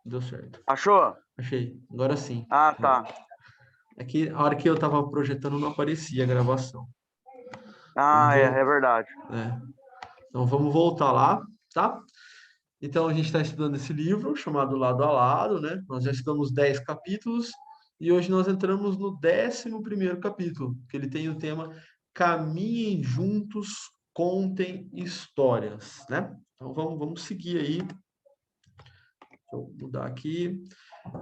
Deu certo. Achou? Achei. Agora sim. Ah, tá. É que a hora que eu tava projetando não aparecia a gravação. Vamos Ah, é voltar. verdade. Então vamos voltar lá, tá? Então a gente está estudando esse livro chamado Lado a Lado, né? Nós já estudamos 10 capítulos e hoje nós entramos no 11º capítulo, que ele tem o tema Caminhem juntos, contem histórias, né? Então vamos seguir aí. Deixa eu mudar aqui.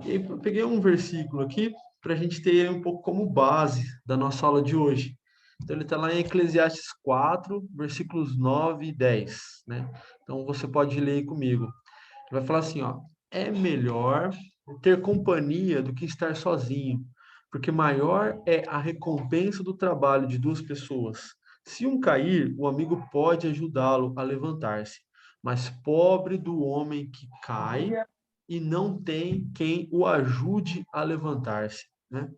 E aí, eu peguei um versículo aqui para a gente ter um pouco como base da nossa aula de hoje. Então, ele está lá em Eclesiastes 4, versículos 9 e 10, né? Então, você pode ler aí comigo. Ele vai falar assim, ó, é melhor ter companhia do que estar sozinho, porque maior é a recompensa do trabalho de duas pessoas. Se um cair, o amigo pode ajudá-lo a levantar-se, mas pobre do homem que cai e não tem quem o ajude a levantar-se, né?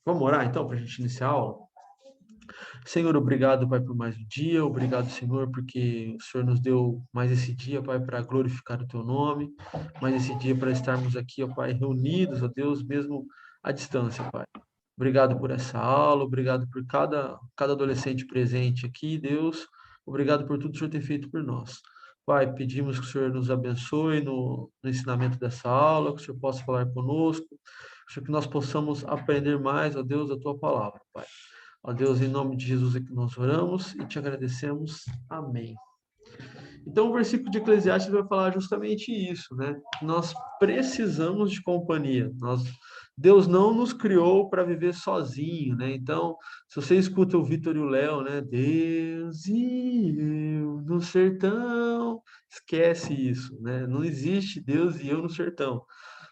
Vamos orar então para a gente iniciar a aula? Senhor, obrigado, Pai, por mais um dia. Obrigado, Senhor, porque o Senhor nos deu mais esse dia, Pai, para glorificar o Teu nome, mais esse dia para estarmos aqui, ó Pai, reunidos, ó Deus, mesmo à distância, Pai. Obrigado por essa aula, obrigado por cada adolescente presente aqui, Deus. Obrigado por tudo que o Senhor tem feito por nós. Pai, pedimos que o Senhor nos abençoe no ensinamento dessa aula, que o Senhor possa falar conosco, que nós possamos aprender mais, ó Deus, a Tua palavra, Pai. Ó Deus, em nome de Jesus é que nós oramos e te agradecemos. Amém. Então, o versículo de Eclesiastes vai falar justamente isso, né? Nós precisamos de companhia. Deus não nos criou para viver sozinho, né? Então, se você escuta o Vitor e o Léo, né? Deus e eu no sertão, esquece isso, né? Não existe Deus e eu no sertão.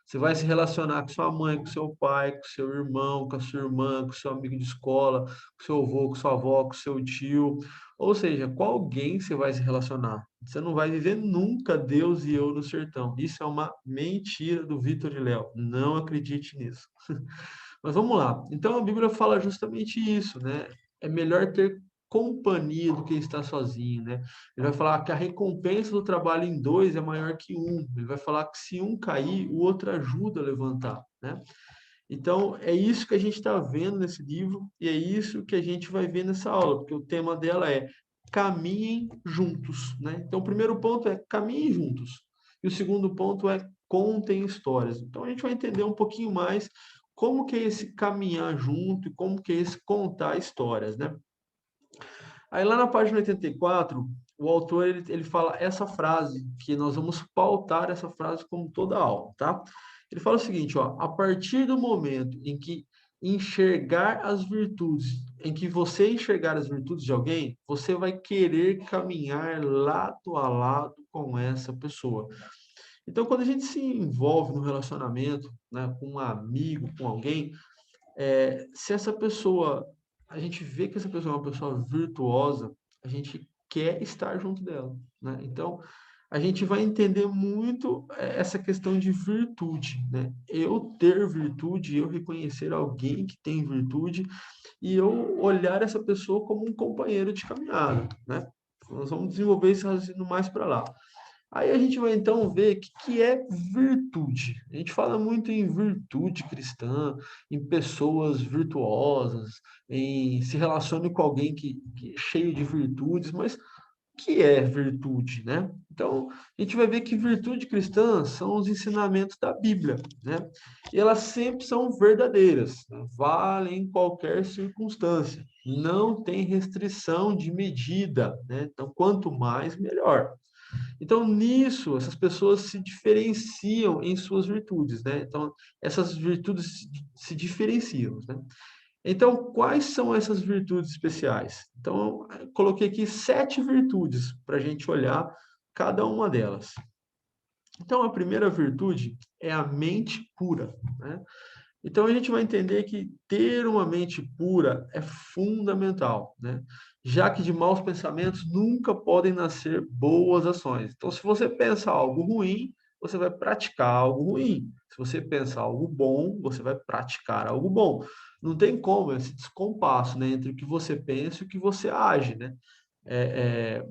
Você vai se relacionar com sua mãe, com seu pai, com seu irmão, com a sua irmã, com seu amigo de escola, com seu avô, com sua avó, com seu tio. Ou seja, com alguém você vai se relacionar. Você não vai viver nunca Deus e eu no sertão. Isso é uma mentira do Vitor e Léo. Não acredite nisso. Mas vamos lá. Então a Bíblia fala justamente isso, né? É melhor ter companhia do que estar sozinho, né? Ele vai falar que a recompensa do trabalho em dois é maior que um. Ele vai falar que se um cair, o outro ajuda a levantar, né? Então, é isso que a gente está vendo nesse livro e é isso que a gente vai ver nessa aula, porque o tema dela é caminhem juntos, né? Então, o primeiro ponto é caminhem juntos e o segundo ponto é contem histórias. Então, a gente vai entender um pouquinho mais como que é esse caminhar junto e como que é esse contar histórias, né? Aí lá na página 84, o autor ele fala essa frase, que nós vamos pautar essa frase como toda a aula, tá? Ele fala o seguinte, ó, a partir do momento em que enxergar as virtudes, em que você enxergar as virtudes de alguém, você vai querer caminhar lado a lado com essa pessoa. Então, quando a gente se envolve no relacionamento, né, com um amigo, com alguém, se essa pessoa, a gente vê que essa pessoa é uma pessoa virtuosa, a gente quer estar junto dela, né? Então, a gente vai entender muito essa questão de virtude, né? Eu ter virtude, eu reconhecer alguém que tem virtude e eu olhar essa pessoa como um companheiro de caminhada, né? Nós vamos desenvolver esse raciocínio mais para lá. Aí a gente vai então ver o que é virtude. A gente fala muito em virtude cristã, em pessoas virtuosas, em se relacione com alguém que é cheio de virtudes, mas o que é virtude, né? Então, a gente vai ver que virtude cristã são os ensinamentos da Bíblia, né? E elas sempre são verdadeiras, né? Valem em qualquer circunstância. Não tem restrição de medida, né? Então, quanto mais, melhor. Então, nisso, essas pessoas se diferenciam em suas virtudes, né? Então, essas virtudes se diferenciam, né? Então, quais são essas virtudes especiais? Então, eu coloquei aqui 7 virtudes para a gente olhar cada uma delas. Então, a primeira virtude é a mente pura, né? Então a gente vai entender que ter uma mente pura é fundamental, né? Já que de maus pensamentos nunca podem nascer boas ações. Então, se você pensa algo ruim, você vai praticar algo ruim. Se você pensa algo bom, você vai praticar algo bom. Não tem como esse descompasso, né, entre o que você pensa e o que você age, né? É,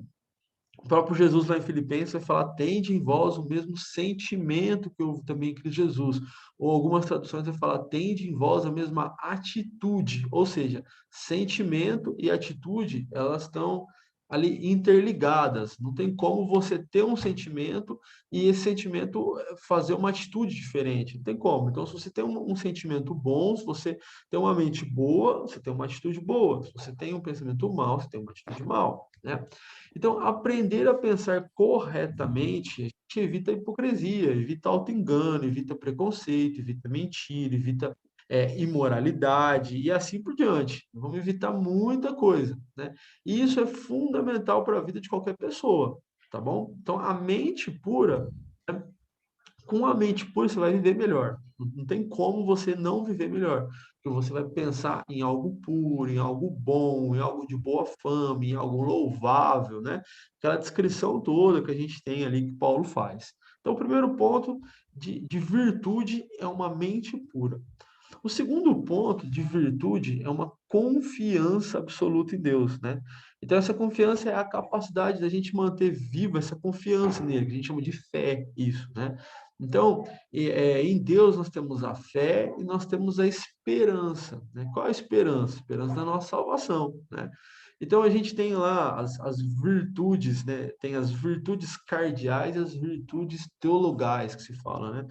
O próprio Jesus lá em Filipenses vai falar, tende em vós o mesmo sentimento que houve também em Cristo Jesus. Ou algumas traduções vai falar, tende em vós a mesma atitude. Ou seja, sentimento e atitude, elas estão ali interligadas. Não tem como você ter um sentimento e esse sentimento fazer uma atitude diferente. Não tem como. Então, se você tem um sentimento bom, se você tem uma mente boa, você tem uma atitude boa. Se você tem um pensamento mau, você tem uma atitude mal, né? Então, aprender a pensar corretamente, a gente evita a hipocrisia, evita auto-engano, evita preconceito, evita mentira, evita imoralidade e assim por diante. Vamos evitar muita coisa, né? E isso é fundamental para a vida de qualquer pessoa, tá bom? Então, a mente pura, né, com a mente pura, você vai viver melhor. Não tem como você não viver melhor. Porque você vai pensar em algo puro, em algo bom, em algo de boa fama, em algo louvável, né? Aquela descrição toda que a gente tem ali que Paulo faz. Então, o primeiro ponto de virtude é uma mente pura. O segundo ponto de virtude é uma confiança absoluta em Deus, né? Então, essa confiança é a capacidade da gente manter viva essa confiança nele, que a gente chama de fé, isso, né? Então, em Deus nós temos a fé e nós temos a esperança, né? Qual a esperança? A esperança da nossa salvação, né? Então, a gente tem lá as virtudes, né? Tem as virtudes cardeais e as virtudes teologais, que se fala, né?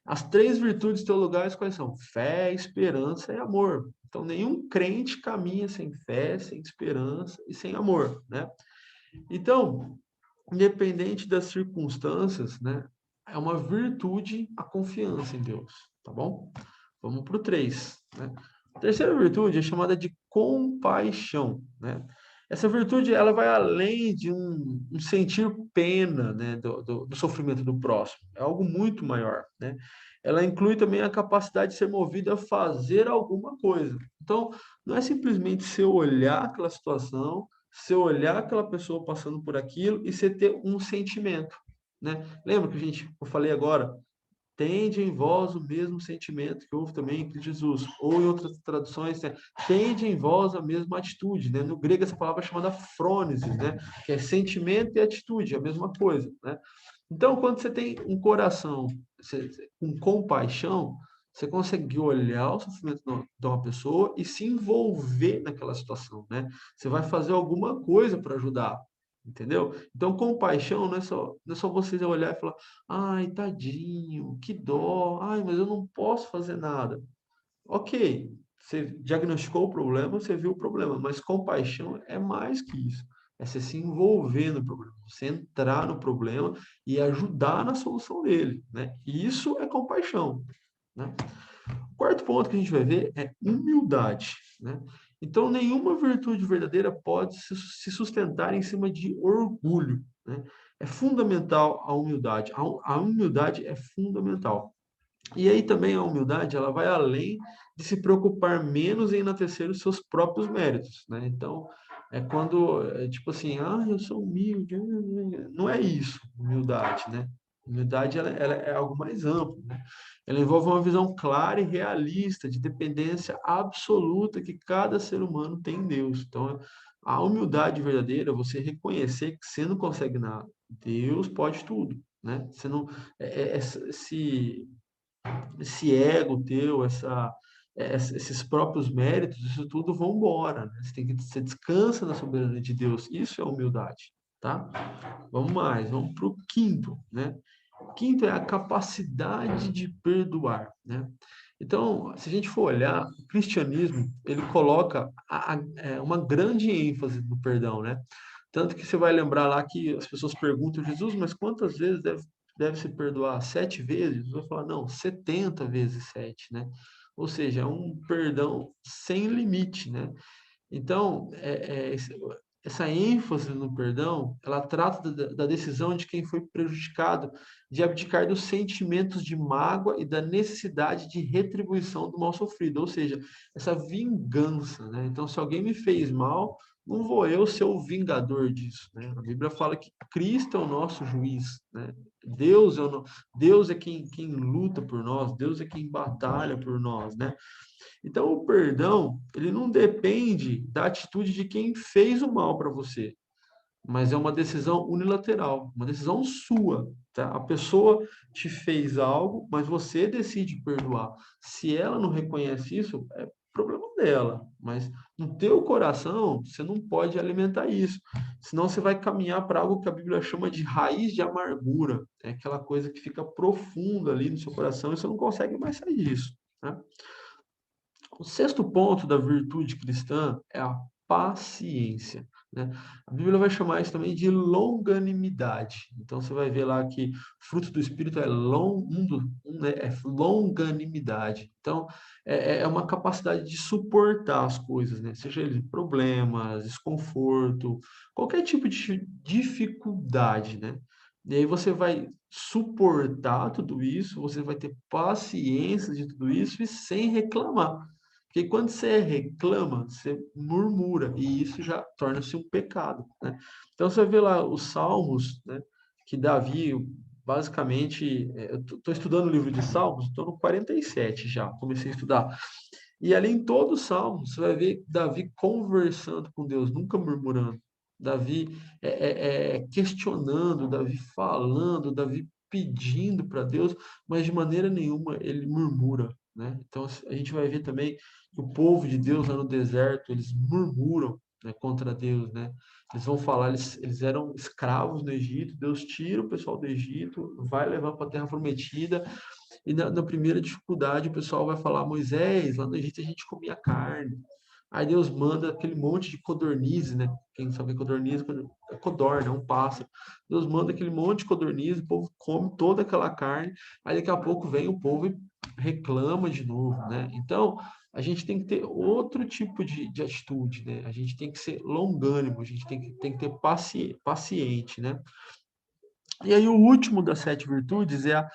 As três virtudes teologais quais são? Fé, esperança e amor. Então, nenhum crente caminha sem fé, sem esperança e sem amor, né? Então, independente das circunstâncias, né? É uma virtude a confiança em Deus, tá bom? Vamos para o 3, né? A terceira virtude é chamada de compaixão, né? Essa virtude ela vai além de um sentir pena, né, do sofrimento do próximo. É algo muito maior, né? Ela inclui também a capacidade de ser movido a fazer alguma coisa. Então, não é simplesmente você olhar aquela situação, você olhar aquela pessoa passando por aquilo e você ter um sentimento, né? Lembra que eu falei agora, tende em vós o mesmo sentimento que houve também em Cristo Jesus. Ou em outras traduções, né, tende em vós a mesma atitude, né? No grego essa palavra é chamada frônesis, né? Que é sentimento e atitude, é a mesma coisa, né? Então, quando você tem um coração com compaixão, você consegue olhar o sofrimento de uma pessoa e se envolver naquela situação, né? Você vai fazer alguma coisa para ajudar, entendeu? Então, compaixão não é só você olhar e falar, ai, tadinho, que dó, ai, mas eu não posso fazer nada. Ok, você diagnosticou o problema, você viu o problema, mas compaixão é mais que isso. É você se envolver no problema, você entrar no problema e ajudar na solução dele, né? Isso é compaixão, né? O quarto ponto que a gente vai ver é humildade, né? Então, nenhuma virtude verdadeira pode se sustentar em cima de orgulho, né? É fundamental a humildade. A humildade é fundamental. E aí também a humildade, ela vai além de se preocupar menos em enaltecer os seus próprios méritos, né? Então, é quando, tipo assim, eu sou humilde, não é isso, humildade, né? Humildade, ela é algo mais amplo, né? Ela envolve uma visão clara e realista de dependência absoluta que cada ser humano tem em Deus. Então, a humildade verdadeira, é você reconhecer que você não consegue nada. Deus pode tudo, né? Você não, esse ego teu, esses próprios méritos, isso tudo vão embora, né? Você descansa na soberania de Deus. Isso é humildade, tá? Vamos mais, vamos para o quinto, né? O quinto é a capacidade de perdoar, né? Então, se a gente for olhar, o cristianismo, ele coloca uma grande ênfase no perdão, né? Tanto que você vai lembrar lá que as pessoas perguntam, Jesus, mas quantas vezes deve se perdoar? 7 vezes? Jesus vai falar, não, 70 vezes 7, né? Ou seja, é um perdão sem limite, né? Então, essa ênfase no perdão, ela trata da decisão de quem foi prejudicado de abdicar dos sentimentos de mágoa e da necessidade de retribuição do mal sofrido, ou seja, essa vingança, né? Então, se alguém me fez mal, não vou eu ser o vingador disso, né? A Bíblia fala que Cristo é o nosso juiz, né? Deus é quem luta por nós, Deus é quem batalha por nós, né? Então, o perdão, ele não depende da atitude de quem fez o mal para você. mas é uma decisão unilateral, uma decisão sua, tá? A pessoa te fez algo, mas você decide perdoar. Se ela não reconhece isso, é problema dela, mas no teu coração, você não pode alimentar isso, senão você vai caminhar para algo que a Bíblia chama de raiz de amargura, é aquela coisa que fica profunda ali no seu coração e você não consegue mais sair disso, né? O sexto ponto da virtude cristã é a paciência, né? A Bíblia vai chamar isso também de longanimidade. Então você vai ver lá que fruto do Espírito é, né, é longanimidade. Então é uma capacidade de suportar as coisas, né? Seja ele problemas, desconforto, qualquer tipo de dificuldade, né? E aí você vai suportar tudo isso, você vai ter paciência de tudo isso e sem reclamar. Porque quando você reclama, você murmura, e isso já torna-se um pecado, né? Então você vê lá os Salmos, né, que Davi, basicamente, eu estou estudando o livro de Salmos, estou no 47 já, comecei a estudar. E ali em todo o Salmo, você vai ver Davi conversando com Deus, nunca murmurando. Davi questionando, Davi falando, Davi pedindo para Deus, mas de maneira nenhuma ele murmura, né? Então a gente vai ver também que o povo de Deus lá no deserto, eles murmuram, né, contra Deus, né? Eles vão falar, eles eram escravos no Egito, Deus tira o pessoal do Egito, vai levar para a terra prometida, e na primeira dificuldade o pessoal vai falar, Moisés, lá no Egito a gente comia carne. Aí Deus manda aquele monte de codorniz, né? Quem sabe codorniz é codorna, é um pássaro. Deus manda aquele monte de codorniz, o povo come toda aquela carne, aí daqui a pouco vem o povo e reclama de novo, né? Então, a gente tem que ter outro tipo de atitude, né? A gente tem que ser longânimo, a gente tem que ter paciente, né? E aí o último das 7 virtudes é a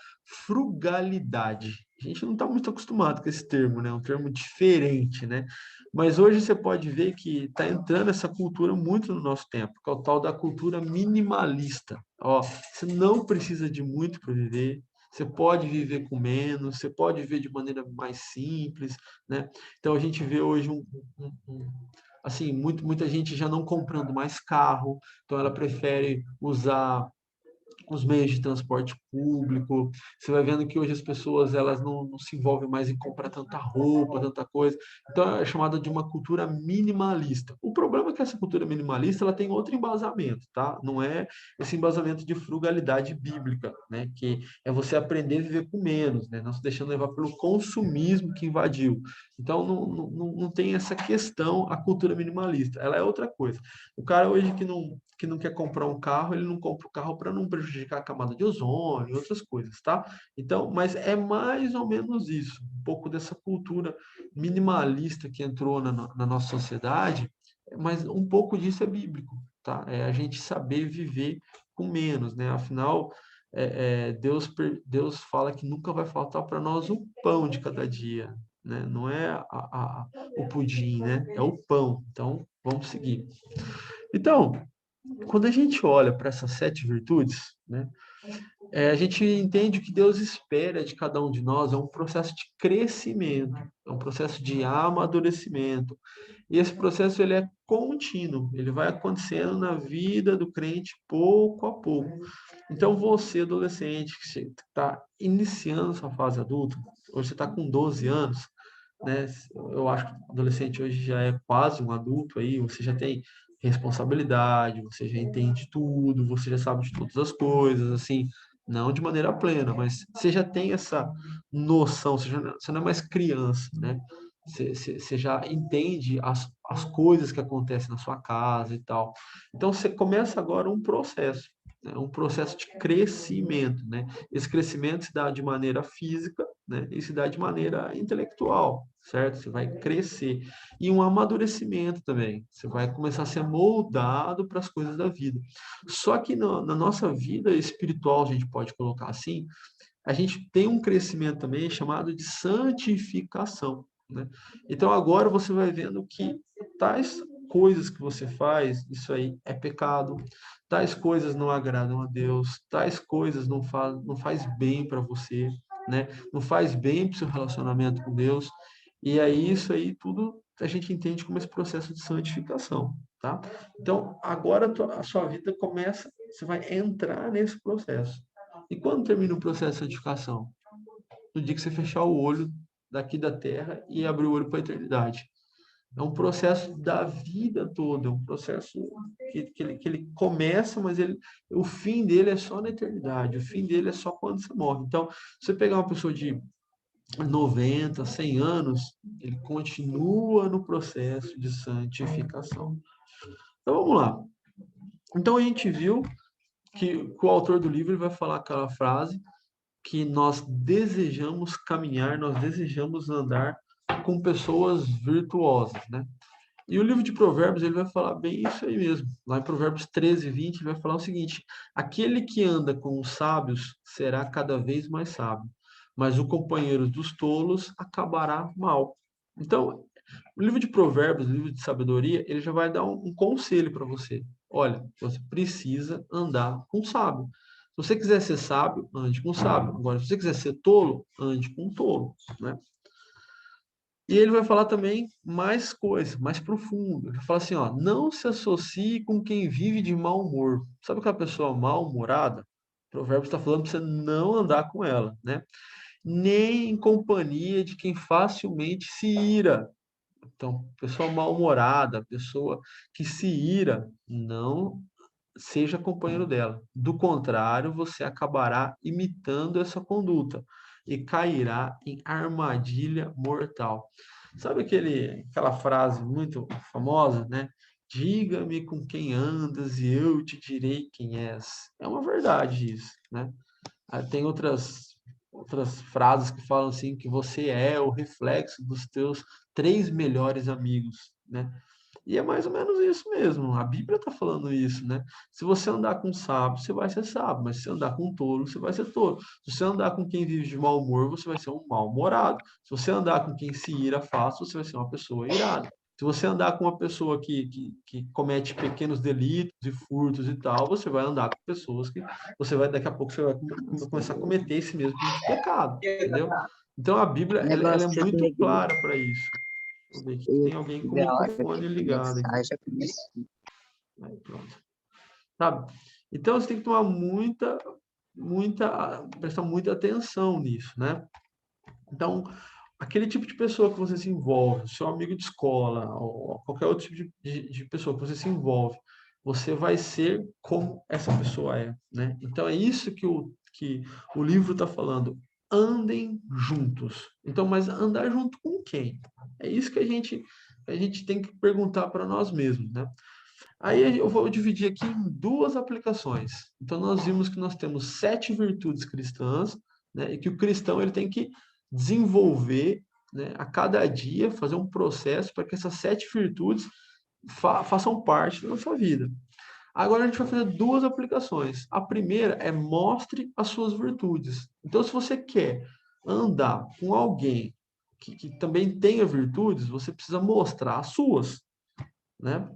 frugalidade. A gente não está muito acostumado com esse termo, né? É um termo diferente, né? Mas hoje você pode ver que está entrando essa cultura muito no nosso tempo, que é o tal da cultura minimalista. Ó, você não precisa de muito para viver, você pode viver com menos, você pode viver de maneira mais simples, né? Então a gente vê hoje assim, muita gente já não comprando mais carro, então ela prefere usar os meios de transporte público. Você vai vendo que hoje as pessoas elas não se envolvem mais em comprar tanta roupa, tanta coisa. Então é chamada de uma cultura minimalista. O problema é que essa cultura minimalista ela tem outro embasamento, tá? Não é esse embasamento de frugalidade bíblica, né? Que é você aprender a viver com menos, né? Não se deixando levar pelo consumismo que invadiu. Então não tem essa questão a cultura minimalista. Ela é outra coisa. O cara hoje que não quer comprar um carro, ele não compra o carro para não prejudicar a camada de ozônio e outras coisas, tá? Então, mas é mais ou menos isso, um pouco dessa cultura minimalista que entrou na nossa sociedade, mas um pouco disso é bíblico, tá? É a gente saber viver com menos, né? Afinal, Deus fala que nunca vai faltar para nós o pão de cada dia, né? Não é o pudim, né? É o pão. Então, vamos seguir. Então, quando a gente olha para essas 7 virtudes, né, a gente entende que Deus espera de cada um de nós é um processo de crescimento, é um processo de amadurecimento. E esse processo ele é contínuo, ele vai acontecendo na vida do crente pouco a pouco. Então, você, adolescente, que está iniciando sua fase adulta, hoje você está com 12 anos, né? Eu acho que o adolescente hoje já é quase um adulto aí, você já tem responsabilidade, você já entende tudo, você já sabe de todas as coisas, assim, não de maneira plena, mas você já tem essa noção, você não é mais criança, né? Você já entende as coisas que acontecem na sua casa e tal. Então você começa agora um processo, né? Um processo de crescimento, né? Esse crescimento se dá de maneira física, né? E se dá de maneira intelectual, certo? Você vai crescer. E um amadurecimento também. Você vai começar a ser moldado para as coisas da vida. Só que na nossa vida espiritual, a gente pode colocar assim, a gente tem um crescimento também chamado de santificação, né? Então agora você vai vendo que tais coisas que você faz, isso aí é pecado, tais coisas não agradam a Deus, tais coisas não faz bem para você, né? Não faz bem para o seu relacionamento com Deus. E aí isso aí tudo a gente entende como esse processo de santificação, tá? Então, agora a sua vida começa, você vai entrar nesse processo. E quando termina o processo de santificação? No dia que você fechar o olho daqui da terra e abrir o olho para a eternidade. É um processo da vida toda, é um processo que ele começa, mas o fim dele é só na eternidade, o fim dele é só quando você morre. Então, se você pegar uma pessoa de 90, 100 anos, ele continua no processo de santificação. Então, vamos lá. Então, a gente viu que o autor do livro ele vai falar aquela frase que nós desejamos caminhar, nós desejamos andar com pessoas virtuosas, né? E o livro de Provérbios, ele vai falar bem isso aí mesmo. Lá em Provérbios 13, 20, ele vai falar o seguinte: aquele que anda com os sábios será cada vez mais sábio, mas o companheiro dos tolos acabará mal. Então, o livro de Provérbios, o livro de sabedoria, ele já vai dar um conselho para você. Olha, você precisa andar com sábio. Se você quiser ser sábio, ande com sábio. Agora, se você quiser ser tolo, ande com tolo, né? E ele vai falar também mais coisas, mais profundo. Ele vai falar assim, ó, não se associe com quem vive de mau humor. Sabe aquela pessoa mal-humorada? O provérbio está falando para você não andar com ela, né? Nem em companhia de quem facilmente se ira. Então, pessoa mal-humorada, pessoa que se ira, não seja companheiro dela. Do contrário, você acabará imitando essa conduta e cairá em armadilha mortal. Sabe aquela frase muito famosa, né? Diga-me com quem andas e eu te direi quem és. É uma verdade isso, né? Tem outras frases que falam assim que você é o reflexo dos teus três melhores amigos, né? E é mais ou menos isso mesmo. A Bíblia está falando isso, né? Se você andar com sábio, você vai ser sábio, mas se você andar com tolo, você vai ser tolo. Se você andar com quem vive de mau humor, você vai ser um mal-humorado. Se você andar com quem se ira fácil, você vai ser uma pessoa irada. Se você andar com uma pessoa que comete pequenos delitos e furtos e tal, você vai andar com pessoas que você vai, daqui a pouco, você vai começar a cometer esse mesmo tipo de pecado, entendeu? Então a Bíblia, ela é Negócio muito da igreja. clara para isso. Vou ver aqui, Eu tem alguém com o tive a hora microfone de ligado começar, aqui. já comecei. Aí, pronto. Sabe? Então você tem que tomar prestar muita atenção nisso, né? Então, aquele tipo de pessoa que você se envolve, seu amigo de escola, ou qualquer outro tipo de pessoa que você se envolve, você vai ser como essa pessoa é, né? Então é isso que o livro está falando. Andem juntos. Então, mas andar junto com quem? É isso que a gente tem que perguntar para nós mesmos, né? Aí eu vou dividir aqui em duas aplicações. Então, nós vimos que nós temos 7 virtudes cristãs, né, e que o cristão ele tem que desenvolver, né, a cada dia, fazer um processo para que essas 7 virtudes façam parte da nossa vida. Agora a gente vai fazer duas aplicações. A primeira é mostre as suas virtudes. Então, se você quer andar com alguém que também tenha virtudes, você precisa mostrar as suas, né?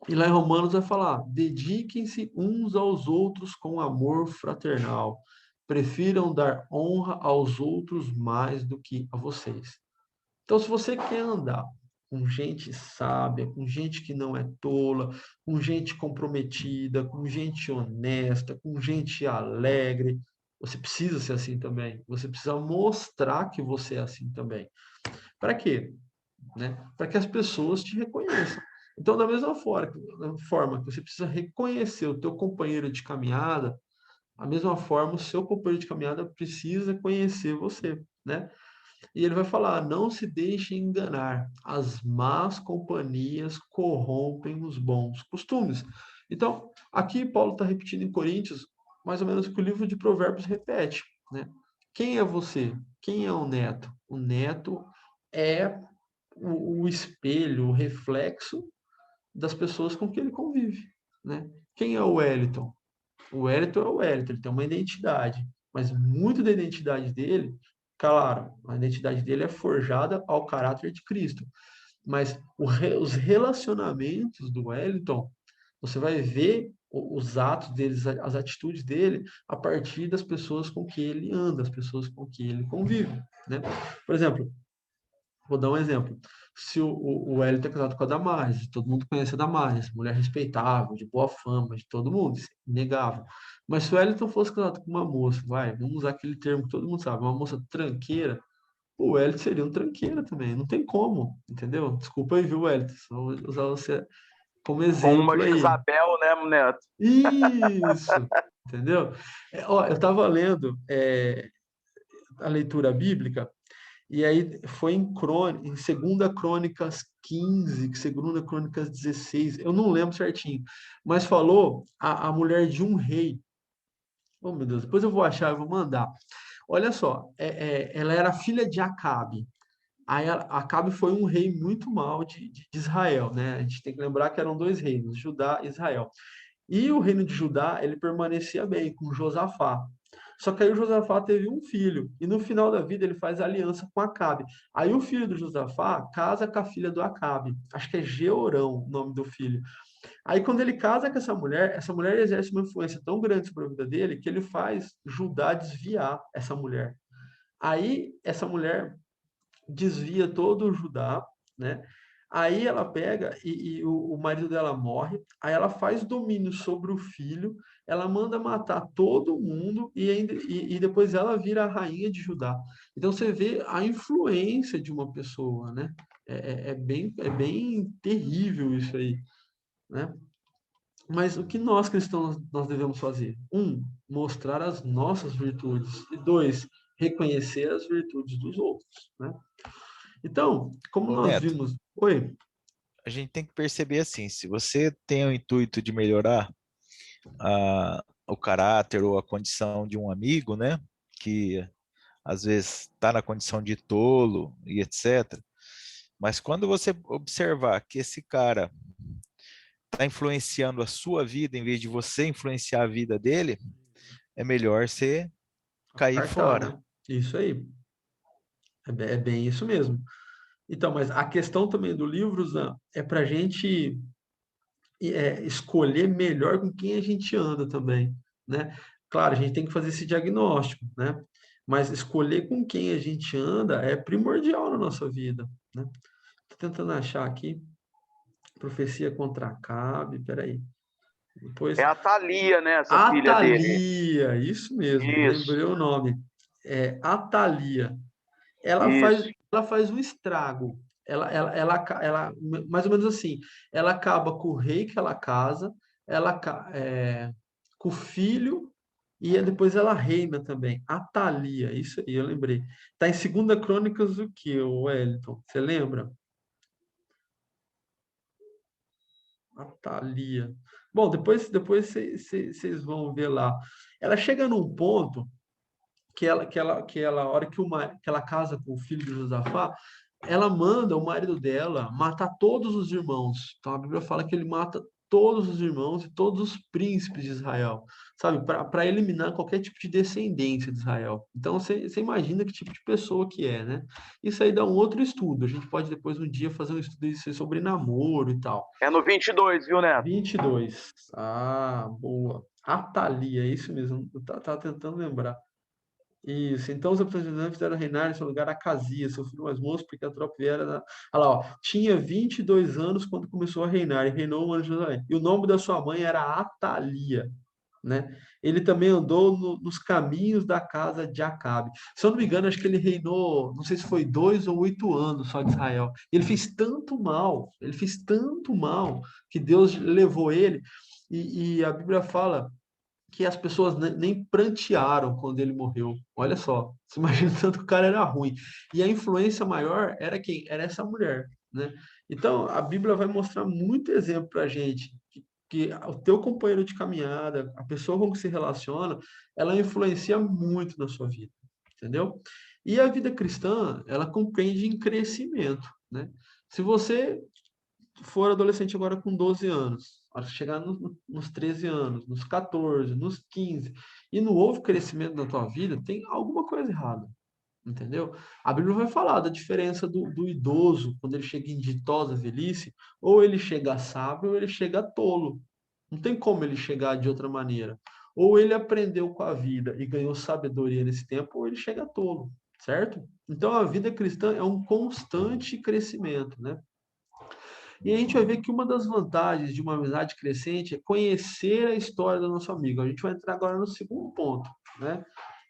E lá em Romanos vai falar: dediquem-se uns aos outros com amor fraternal. Prefiram dar honra aos outros mais do que a vocês. Então, se você quer andar com gente sábia, com gente que não é tola, com gente comprometida, com gente honesta, com gente alegre, você precisa ser assim também. Você precisa mostrar que você é assim também. Para quê? Né? Para que as pessoas te reconheçam. Então, da mesma forma que você precisa reconhecer o teu companheiro de caminhada, da mesma forma o seu companheiro de caminhada precisa conhecer você, né? E ele vai falar: não se deixe enganar, as más companhias corrompem os bons costumes. Então, aqui Paulo está repetindo em Coríntios mais ou menos o que o livro de Provérbios repete, né? Quem é você? Quem é o neto? O neto é o espelho, o reflexo das pessoas com que ele convive, né? Quem é o Wellington? O Wellington é o Wellington, ele tem uma identidade, mas muito da identidade dele, claro, a identidade dele é forjada ao caráter de Cristo, mas os relacionamentos do Wellington, você vai ver os atos deles, as atitudes dele, a partir das pessoas com que ele anda, as pessoas com que ele convive, né? Por exemplo, Vou dar um exemplo. Se o Wellington é casado com a Damares, todo mundo conhece a Damares, mulher respeitável, de boa fama, de todo mundo, isso é inegável. Mas se o Wellington fosse casado com uma moça, vamos usar aquele termo que todo mundo sabe, uma moça tranqueira, o Wellington seria um tranqueira também, não tem como, entendeu? Desculpa aí, viu, Wellington? Só vou usar você como Com uma exemplo aí. Jezabel, né, Neto? Isso, entendeu? Ó, eu estava lendo a leitura bíblica, e aí foi em Segunda Crônicas 15, Segunda Crônicas 16, eu não lembro certinho, mas falou a mulher de um rei. Oh, meu Deus, depois eu vou achar, eu vou mandar. Olha só, ela era filha de Acabe. Aí Acabe foi um rei muito mau de Israel, né? A gente tem que lembrar que eram dois reinos, Judá e Israel. E o reino de Judá, ele permanecia bem com Josafá. Só que aí o Josafá teve um filho, e no final da vida ele faz aliança com Acabe. Aí o filho do Josafá casa com a filha do Acabe. Acho que é Jeorão o nome do filho. Aí quando ele casa com essa mulher exerce uma influência tão grande sobre a vida dele que ele faz Judá desviar essa mulher. Aí essa mulher desvia todo o Judá, né? Aí ela pega e o marido dela morre, aí ela faz domínio sobre o filho, ela manda matar todo mundo e depois ela vira a rainha de Judá. Então você vê a influência de uma pessoa, né? É bem terrível isso aí, né? Mas o que nós cristãos nós devemos fazer? Um, mostrar as nossas virtudes. E dois, reconhecer as virtudes dos outros, né? Então, como Ô, nós Neto, vimos. Oi, a gente tem que perceber assim, se você tem o intuito de melhorar o caráter ou a condição de um amigo, né, que às vezes está na condição de tolo e etc. Mas quando você observar que esse cara está influenciando a sua vida em vez de você influenciar a vida dele, é melhor você cair cartão, fora. né? Isso aí. É bem isso mesmo. Então, mas a questão também do livro, Zan, é para a gente escolher melhor com quem a gente anda também, né? Claro, a gente tem que fazer esse diagnóstico, né? Mas escolher com quem a gente anda é primordial na nossa vida, né? Tô tentando achar aqui, profecia contra Acabe, peraí. É Depois, a Thalia, né? Essa filha dele. Atalia, isso mesmo, Isso, lembrei o nome. É Atalia. ela faz, isso. ela faz um estrago. Mais ou menos assim, ela acaba com o rei que ela casa, com o filho, e depois ela reina também. Atalia, isso aí, eu lembrei. Tá em Segunda Crônicas o quê, o Wellington? Você lembra? Atalia. Bom, depois vocês vão ver lá. Ela chega num ponto a hora que ela casa com o filho de Josafá, ela manda o marido dela matar todos os irmãos. Então a Bíblia fala que ele mata todos os irmãos e todos os príncipes de Israel, sabe? Para eliminar qualquer tipo de descendência de Israel. Então você imagina que tipo de pessoa que é, né? Isso aí dá um outro estudo. A gente pode depois um dia fazer um estudo sobre namoro e tal. É no 22, viu, Neto? 22. Ah, boa. Atalia, é isso mesmo. Eu tava tentando lembrar. Isso. Então os representantes fizeram reinar em seu lugar Acasias, seu filho mais moço, porque a tropa viera. Olha lá, ó, tinha 22 anos quando começou a reinar, e reinou um ano de Jerusalém. E o nome da sua mãe era Atalia, né? Ele também andou nos caminhos da casa de Acabe. Se eu não me engano, acho que ele reinou, não sei se foi 2 ou 8 anos só de Israel. Ele fez tanto mal, que Deus levou ele. E a Bíblia fala que as pessoas nem prantearam quando ele morreu. Olha só, você imagina tanto que o cara era ruim. E a influência maior era quem? Era essa mulher, né? Então, a Bíblia vai mostrar muito exemplo para a gente que o teu companheiro de caminhada, a pessoa com que se relaciona, ela influencia muito na sua vida, entendeu? E a vida cristã, ela compreende em crescimento, né? Se você for adolescente agora com 12 anos, a hora que chegar nos 13 anos, nos 14, nos 15, e não houve crescimento na tua vida, tem alguma coisa errada, entendeu? A Bíblia vai falar da diferença do idoso, quando ele chega em ditosa velhice, ou ele chega sábio, ou ele chega tolo. Não tem como ele chegar de outra maneira. Ou ele aprendeu com a vida e ganhou sabedoria nesse tempo, ou ele chega tolo, certo? Então, a vida cristã é um constante crescimento, né? E a gente vai ver que uma das vantagens de uma amizade crescente é conhecer a história do nosso amigo. A gente vai entrar agora no segundo ponto, né?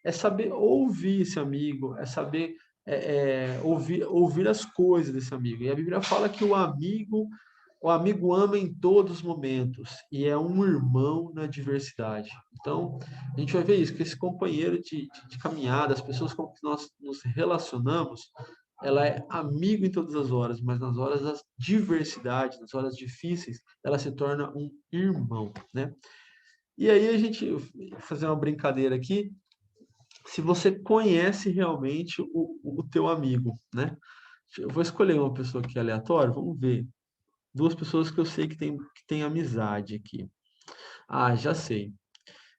É saber ouvir esse amigo, é saber ouvir as coisas desse amigo. E a Bíblia fala que o amigo ama em todos os momentos e é um irmão na diversidade. Então, a gente vai ver isso, que esse companheiro de caminhada, as pessoas com que nós nos relacionamos, ela é amigo em todas as horas, mas nas horas das diversidades, nas horas difíceis, ela se torna um irmão, né? E aí a gente fazer uma brincadeira aqui, se você conhece realmente o teu amigo, né? Eu vou escolher uma pessoa aqui aleatória, vamos ver. Duas pessoas que eu sei que tem amizade aqui. Ah, já sei.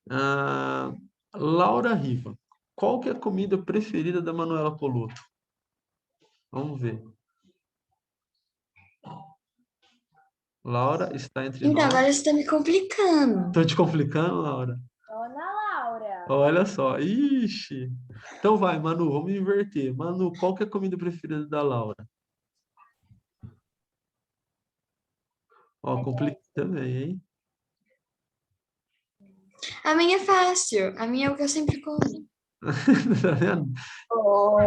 Ah, Laura Riva. Qual que é a comida preferida da Manuela Coloto? Vamos ver. Laura está entre Então, nós. agora você está me complicando. Estou te complicando, Laura? Dona Laura. Olha só. Ixi. Então vai, Manu, vamos inverter. Manu, qual que é a comida preferida da Laura? Ó, complica também, hein? A minha é fácil. A minha é o que eu sempre como. Tá vendo? Oh,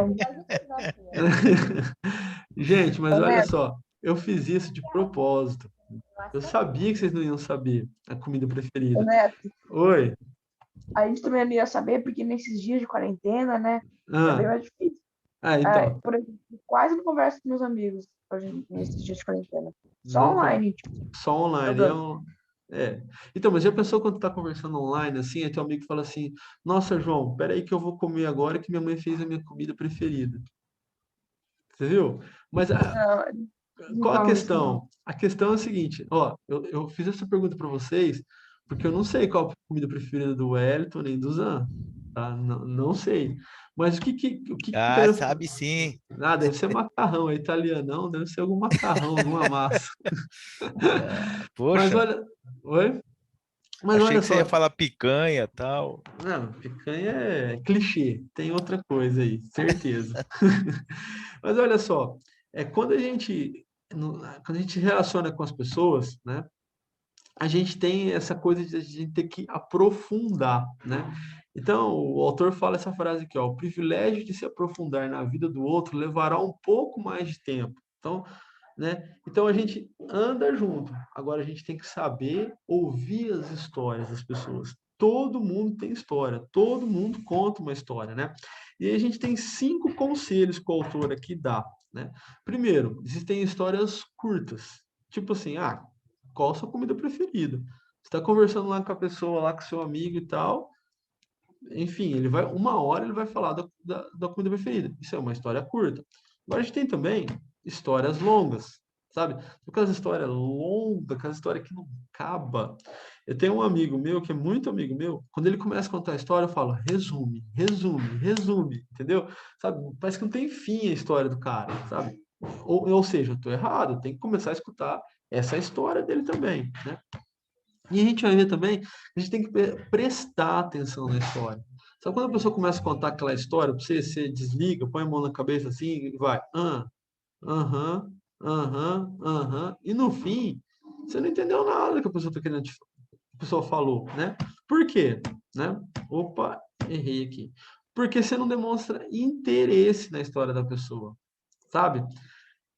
Gente, mas Ô, olha Neto. só. Eu fiz isso de propósito. Eu sabia que vocês não iam saber a comida Ô, preferida. Neto, Oi. a gente também não ia saber, porque nesses dias de quarentena, né, é bem Ah, mais difícil. então. Por exemplo, quase não converso com meus amigos hoje, nesses dias de quarentena. Só Não, online, tipo, só online. jogando. É. Então, mas já pensou quando tá conversando online, assim, aí teu amigo fala assim, nossa, João, peraí que eu vou comer agora que minha mãe fez a minha comida preferida. Você viu? Mas Não, não qual a falo isso, não. questão? A questão é a seguinte, ó, eu fiz essa pergunta para vocês porque eu não sei qual a comida preferida do Wellington nem do Zan, tá? Não, não sei. Mas o que eu Ah, quero... sabe sim. Ah, deve ser macarrão, é italianão, deve ser algum macarrão, alguma massa. Ah, Mas poxa, olha... Oi? Mas achei olha que você ia só, falar picanha e tal. não, picanha é clichê, tem outra coisa aí, certeza. Mas olha só, quando quando a gente relaciona com as pessoas, né, a gente tem essa coisa de a gente ter que aprofundar, né? Então, o autor fala essa frase aqui, ó, o privilégio de se aprofundar na vida do outro levará um pouco mais de tempo. Então, né? Então a gente anda junto. Agora a gente tem que saber ouvir as histórias das pessoas. Todo mundo tem história, todo mundo conta uma história, né? E aí a gente tem 5 conselhos que o autor aqui dá, né? Primeiro, existem histórias curtas. Tipo assim, qual a sua comida preferida? Você está conversando lá com a pessoa, lá com seu amigo e tal, enfim, uma hora ele vai falar da comida preferida. Isso é uma história curta. Agora a gente tem também histórias longas, sabe? Aquelas histórias longas, aquela história que não acaba. Eu tenho um amigo meu, que é muito amigo meu, quando ele começa a contar a história, eu falo, resume, resume, resume, entendeu? Sabe? Parece que não tem fim a história do cara, sabe? Ou seja, eu estou errado, tem que começar a escutar essa história dele também, né? E a gente vai ver também, a gente tem que prestar atenção na história. Sabe quando a pessoa começa a contar aquela história, você desliga, põe a mão na cabeça assim e vai, aham, aham, aham, e no fim, você não entendeu nada que a pessoa tá querendo a pessoa falou, né? Por quê? Né? Opa, errei aqui. Porque você não demonstra interesse na história da pessoa, sabe?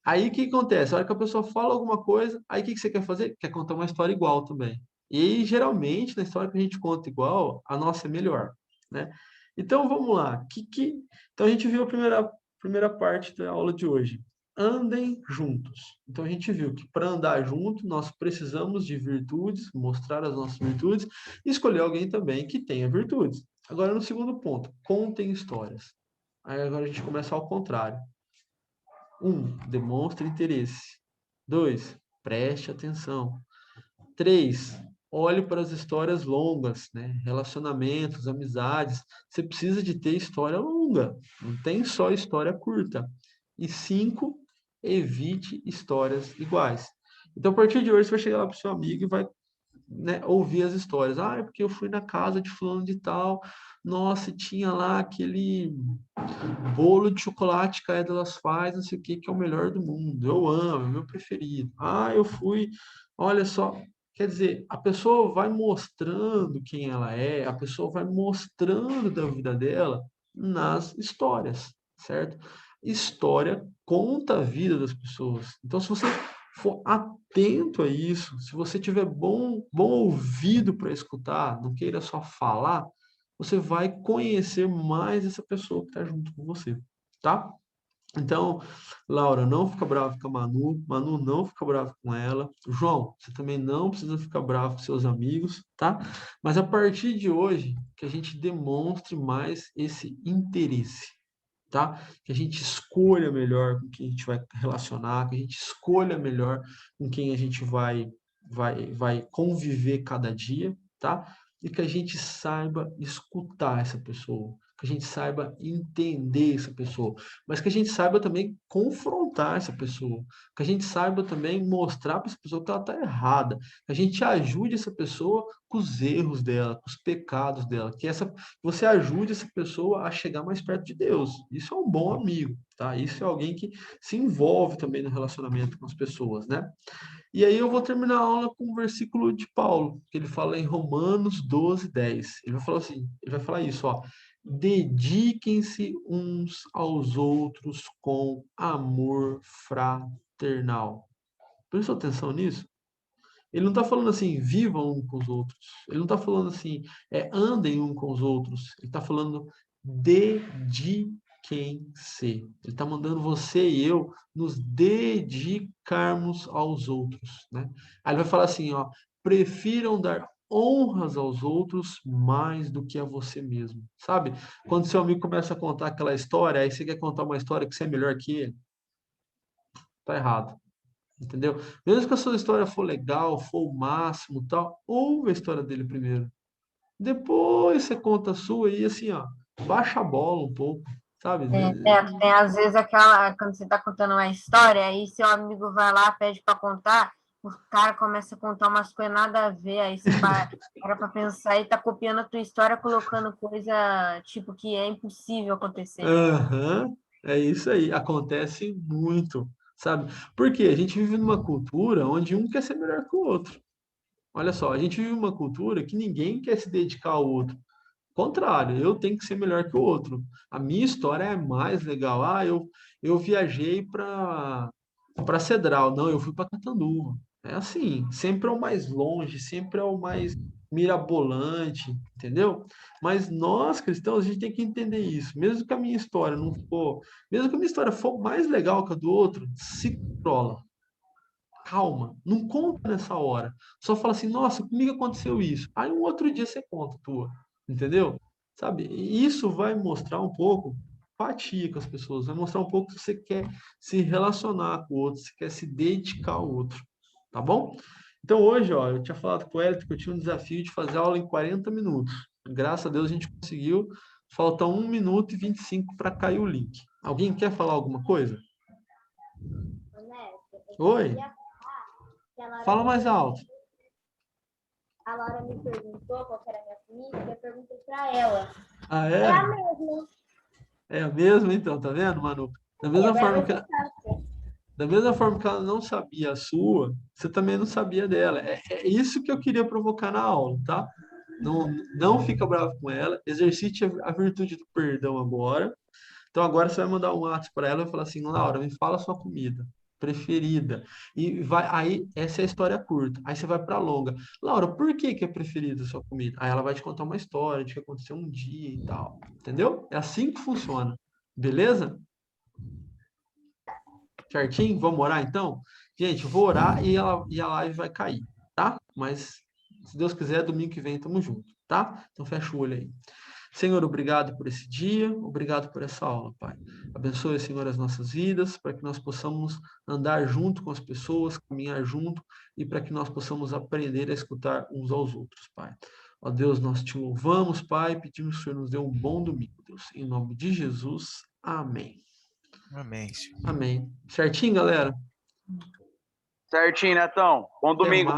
Aí o que acontece? A hora que a pessoa fala alguma coisa, aí o que você quer fazer? Quer contar uma história igual também. E geralmente, na história que a gente conta igual, a nossa é melhor, né? Então vamos lá. Então a gente viu a primeira parte da aula de hoje. Andem juntos. Então a gente viu que para andar junto, nós precisamos de virtudes, mostrar as nossas virtudes, e escolher alguém também que tenha virtudes. Agora, no segundo ponto, contem histórias. Aí agora a gente começa ao contrário. 1. Demonstre interesse. 2. Preste atenção. 3. Olhe para as histórias longas, né? Relacionamentos, amizades. Você precisa de ter história longa. Não tem só história curta. E 5. Evite histórias iguais. Então, a partir de hoje, você vai chegar lá para o seu amigo e vai né, ouvir as histórias. Ah, é porque eu fui na casa de fulano de tal, nossa, e tinha lá aquele bolo de chocolate que a Edelas faz, não sei o que é o melhor do mundo. Eu amo, é o meu preferido. Ah, eu fui, olha só. Quer dizer, a pessoa vai mostrando quem ela é, a pessoa vai mostrando da vida dela nas histórias, certo? História conta a vida das pessoas. Então, se você for atento a isso, se você tiver bom ouvido para escutar, não queira só falar, você vai conhecer mais essa pessoa que está junto com você, tá? Então, Laura, não fica brava com a Manu, Manu não fica brava com ela, João, você também não precisa ficar bravo com seus amigos, tá? Mas a partir de hoje, que a gente demonstre mais esse interesse, tá? Que a gente escolha melhor com quem a gente vai relacionar, que a gente escolha melhor com quem a gente vai conviver cada dia, tá? E que a gente saiba escutar essa pessoa, que a gente saiba entender essa pessoa, mas que a gente saiba também confrontar essa pessoa, que a gente saiba também mostrar para essa pessoa que ela está errada, que a gente ajude essa pessoa com os erros dela, com os pecados dela, que você ajude essa pessoa a chegar mais perto de Deus. Isso é um bom amigo, tá? Isso é alguém que se envolve também no relacionamento com as pessoas, né? E aí eu vou terminar a aula com um versículo de Paulo, que ele fala em Romanos 12:10. Ele vai falar assim, ele vai falar isso, ó. Dediquem-se uns aos outros com amor fraternal. Prestou atenção nisso? Ele não está falando assim, vivam um com os outros. Ele não está falando assim, andem um com os outros. Ele está falando, dediquem-se. Ele está mandando você e eu nos dedicarmos aos outros, né? Aí ele vai falar assim, ó, prefiram dar honras aos outros mais do que a você mesmo, sabe? Quando seu amigo começa a contar aquela história, aí você quer contar uma história que você é melhor que ele, tá errado. Entendeu? Mesmo que a sua história for legal, for o máximo, tal, ouve a história dele primeiro. Depois você conta a sua e assim, ó, baixa a bola um pouco, sabe? Tem às vezes aquela, quando você está contando uma história, aí seu amigo vai lá, pede para contar, o cara começa a contar umas coisas nada a ver, aí você para para pensar e tá copiando a tua história, colocando coisa tipo que é impossível acontecer. Aham, é isso aí, acontece muito, sabe? Porque a gente vive numa cultura onde um quer ser melhor que o outro. Olha só, a gente vive uma cultura que ninguém quer se dedicar ao outro. Contrário, eu tenho que ser melhor que o outro. A minha história é mais legal. Ah, eu viajei para Cedral. Não, eu fui para Catanduva. É assim, sempre é o mais longe, sempre é o mais mirabolante, entendeu? Mas nós, cristãos, a gente tem que entender isso. Mesmo que a minha história não for, mesmo que a minha história for mais legal que a do outro, se controla. Calma, não conta nessa hora. Só fala assim, nossa, comigo aconteceu isso. Aí um outro dia você conta a tua, entendeu? Sabe? E isso vai mostrar um pouco empatia com as pessoas, vai mostrar um pouco que você quer se relacionar com o outro, você quer se dedicar ao outro, tá bom? Então hoje, ó, eu tinha falado com o Hélio que eu tinha um desafio de fazer aula em 40 minutos. Graças a Deus a gente conseguiu. Falta 1 minuto e 25 para cair o link. Alguém quer falar alguma coisa? Oi? Fala mais alto. A Laura me perguntou qual era a minha comida, eu perguntei para ela. Ah, É é? a mesma. É a mesma, então, tá vendo, Manu? Da mesma forma que ela não sabia a sua, você também não sabia dela. É isso que eu queria provocar na aula, tá? Não fica bravo com ela, exercite a virtude do perdão agora. Então agora você vai mandar um WhatsApp para ela e falar assim, Laura, me fala a sua comida preferida. E vai aí, essa é a história curta. Aí você vai para longa. Laura, por que que é preferida a sua comida? Aí ela vai te contar uma história de que aconteceu um dia e tal. Entendeu? É assim que funciona. Beleza? Certinho? Vamos orar então? Gente, eu vou orar e a live vai cair, tá? Mas se Deus quiser, domingo que vem tamo junto, tá? Então fecha o olho aí. Senhor, obrigado por esse dia, obrigado por essa aula, Pai. Abençoe, Senhor, as nossas vidas, para que nós possamos andar junto com as pessoas, caminhar junto, e para que nós possamos aprender a escutar uns aos outros, Pai. Ó Deus, nós te louvamos, Pai, pedimos que o Senhor nos dê um bom domingo, Deus. Em nome de Jesus, amém. Amém, Senhor. Amém. Certinho, galera? Certinho, Netão. Bom domingo, mais.